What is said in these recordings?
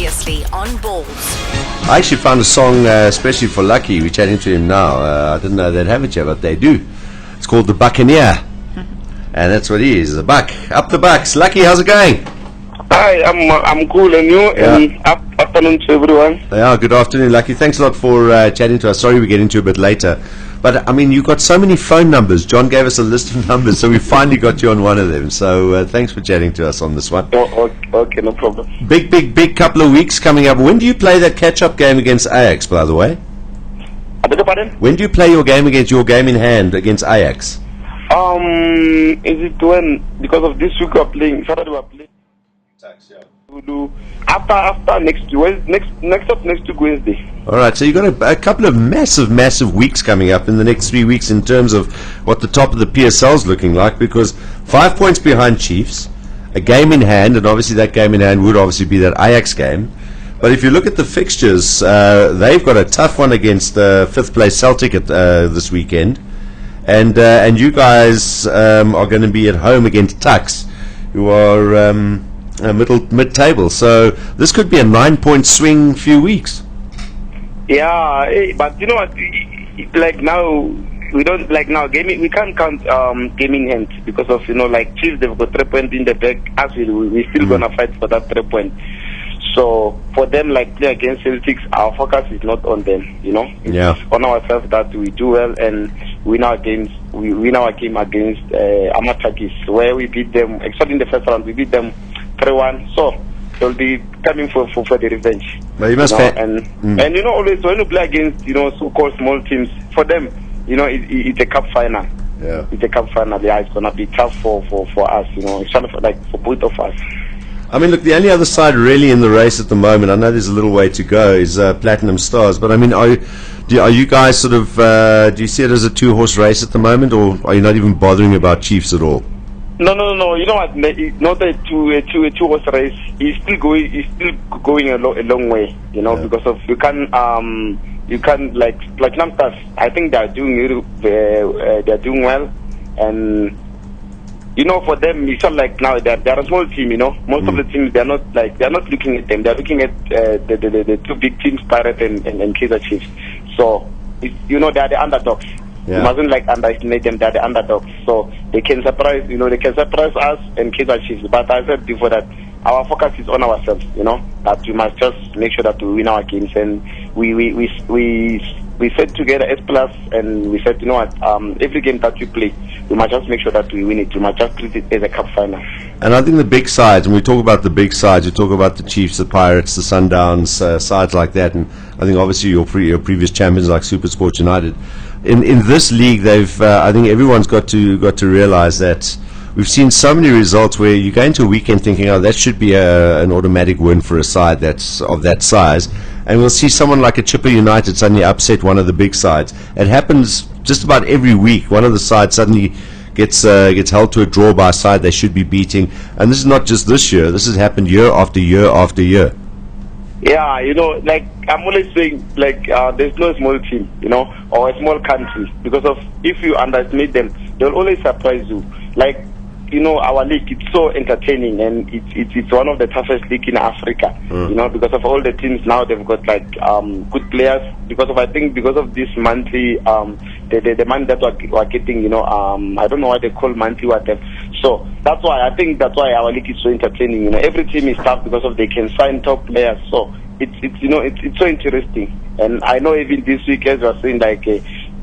Previously on Ballz. I actually found a song especially for Lucky. We're chatting to him now. I didn't know they'd have it yet, but they do. It's called The Buccaneer. And that's what he is, the buck. Up the Bucks. Lucky, how's it going? Hi, I'm cool, and you? Yeah. And afternoon to everyone. Yeah, good afternoon, Lucky. Thanks a lot for chatting to us. Sorry we get into a bit later. But, I mean, you've got so many phone numbers. John gave us a list of numbers, so we finally got you on one of them. So thanks for chatting to us on this one. Okay, no problem. Big couple of weeks coming up. When do you play that catch-up game against Ajax, by the way? I beg your pardon? When do you play your game in hand against Ajax? Is it when, because of this week we're playing, Saturday we're playing, we'll do after next week Wednesday. All right, so you've got a couple of massive weeks coming up in the next 3 weeks in terms of what the top of the PSL is looking like, because 5 points behind Chiefs, a game in hand, and obviously that game in hand would obviously be that Ajax game. But if you look at the fixtures, they've got a tough one against fifth place Celtic at this weekend, and you guys are going to be at home against Tuks, who are mid-table. So this could be a 9-point swing few weeks. Yeah, but you know what? Like now, we don't like now. We can't count gaming hand because of like Chiefs. They've got 3 points in the bag. As we're still gonna fight for that 3 points. So for them, like play against Celtics, our focus is not on them. It's on ourselves that we do well and win our games. We win our game against Amatakis, where we beat them. Except in the first round, we beat them 3-1. So they'll be coming for the revenge. But you must and always when you play against so-called small teams, for them, it's a cup final. Yeah, it's a cup final. Yeah, it's gonna be tough for us. It's kind of like for both of us. I mean, look, the only other side really in the race at the moment, I know there's a little way to go, is Platinum Stars. But I mean, are you guys sort of do you see it as a 2-horse race at the moment, or are you not even bothering about Chiefs at all? No. You know what? It's not a two-horse race. He's still going a long way. Because of you can like Platinum Stars. I think they're doing well, and for them, it's not like now they're a small team. Most of the teams they're not looking at them. They're looking at the two big teams, Pirates and Kaizer Chiefs. So they're the underdogs. Yeah. You mustn't underestimate them. They're the underdogs, so they can surprise. They can surprise us and Kaizer Chiefs. But I said before that our focus is on ourselves. That we must just make sure that we win our games, and we said together S plus, and we said every game that we play, we must just make sure that we win it. We must just treat it as a cup final. And I think the big sides, when we talk about the big sides, you talk about the Chiefs, the Pirates, the Sundowns, sides like that, and I think obviously your previous champions like SuperSport United. In this league, I think everyone's got to realize that we've seen so many results where you go into a weekend thinking, oh, that should be an automatic win for a side that's of that size, and we'll see someone like a Chipper United suddenly upset one of the big sides. It happens just about every week. One of the sides suddenly gets held to a draw by a side they should be beating, and this is not just this year. This has happened year after year after year. Yeah, like I'm always saying, like there's no small team, or a small country, because of if you underestimate them, they'll always surprise you. Like our league, it's so entertaining, and it's one of the toughest league in Africa. Because of all the teams now, they've got like good players. Because of this monthly the money that we're getting, I don't know what they call monthly whatever. So that's why our league is so entertaining. Every team is tough because of they can sign top players. So it's so interesting. And I know even this week, as we're saying, like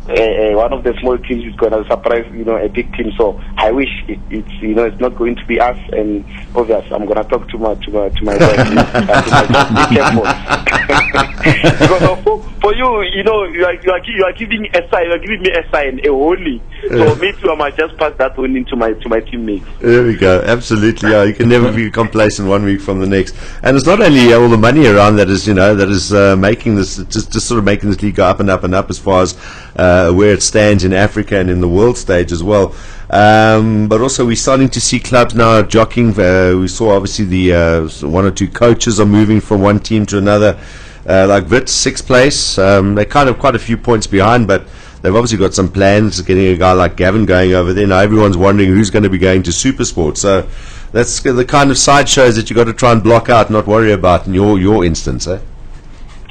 one of the small teams is going to surprise a big team. So I wish it's not going to be us. And obviously I'm going to talk to my wife. Be careful. Because for you, you are giving a sign. You are giving me a sign, a holy. So me too, I might just pass that one into my teammates. There we go. Absolutely. Yeah, you can never be complacent 1 week from the next. And it's not only all the money around that is making this just sort of making this league go up and up and up as far as where it stands in Africa and in the world stage as well. But also we're starting to see clubs now jockeying. We saw obviously the 1 or 2 coaches are moving from one team to another. Like Wits, 6th place. They're kind of quite a few points behind, but they've obviously got some plans, getting a guy like Gavin going over there. Now everyone's wondering who's going to be going to SuperSport. So That's the kind of sideshows that you got to try and block out, not worry about in your instance, eh?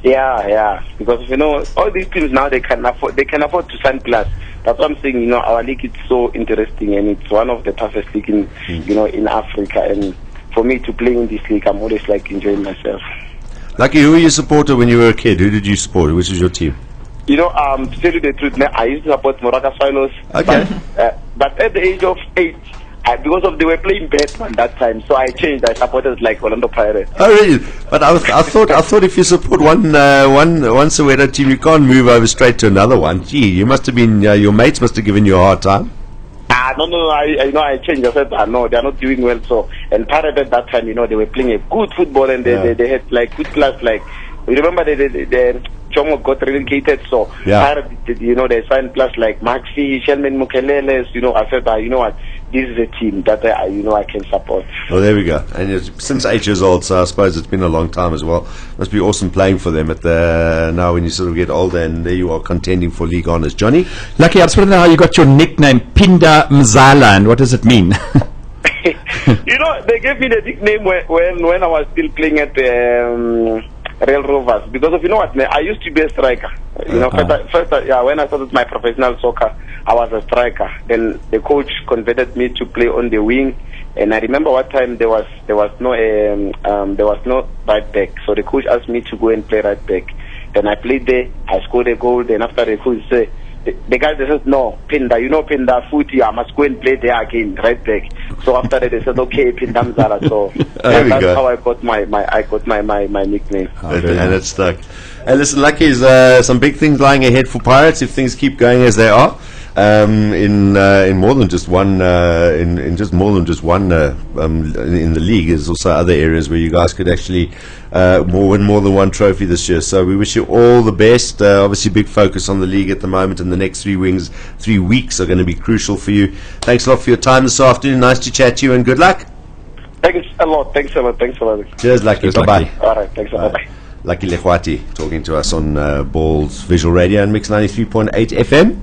Yeah. Because all these teams now they can afford to sign players. That's what I'm saying. Our league is so interesting, and it's one of the toughest league in in Africa. And for me to play in this league, I'm always like enjoying myself. Lucky, who were you supporter when you were a kid? Who did you support? Which was your team? To tell you the truth, I used to support Morocco Swallows. Okay. But at the age of 8, because they were playing Batman that time, so I changed. I supported like Orlando Pirates. Oh really? But I thought if you support one Soweto team, you can't move over straight to another one. Gee, you must have been your mates must have given you a hard time. No. I changed. I said, no, they're not doing well. So, and Pirates at that time, they were playing a good football, and they had like good players. Like, you remember the Chomo got relegated, so Pirates, they signed players like Maxi, Shelman Mukeleles. I said, what? This is a team that I can support. Well, there we go. And it's since 8 years old, so I suppose it's been a long time as well. Must be awesome playing for them now when you sort of get older, and there you are contending for league honours. Johnny? Lucky, I just want to know how you got your nickname, Pinda Mzala, and what does it mean? They gave me the nickname when I was still playing at Real Rovers, because of I used to be a striker. First, when I started my professional soccer, I was a striker. Then the coach converted me to play on the wing, and I remember what time there was no right back, so the coach asked me to go and play right back. Then I played there, I scored a goal. Then after the coach said, the guys, they said, no, Pinda, Pinda footy, I must go and play there again, right back. So after that, they said, okay, Pinda Mzala. So that's how I got my nickname. And it stuck. And listen, Lucky, is some big things lying ahead for Pirates if things keep going as they are. In more than just one in the league. There's also other areas where you guys could actually win more than one trophy this year. So we wish you all the best. Obviously, big focus on the league at the moment, and the next 3 weeks are going to be crucial for you. Thanks a lot for your time this afternoon. Nice to chat to you, and good luck. Thanks a lot. Cheers, Lucky. Bye bye. All right, thanks a lot. Bye. Lucky Lekgwathi talking to us on Ballz Visual Radio and Mix 93.8 FM.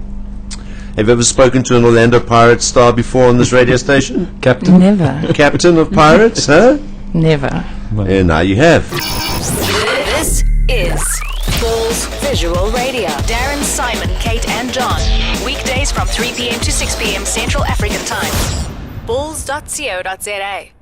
Have you ever spoken to an Orlando Pirates star before on this radio station? Captain? Never. Captain of Pirates, huh? Never. Yeah, now you have. This is Ballz Visual Radio. Darren, Simon, Kate, and John. Weekdays from 3 p.m. to 6 p.m. Central African Time. Ballz.co.za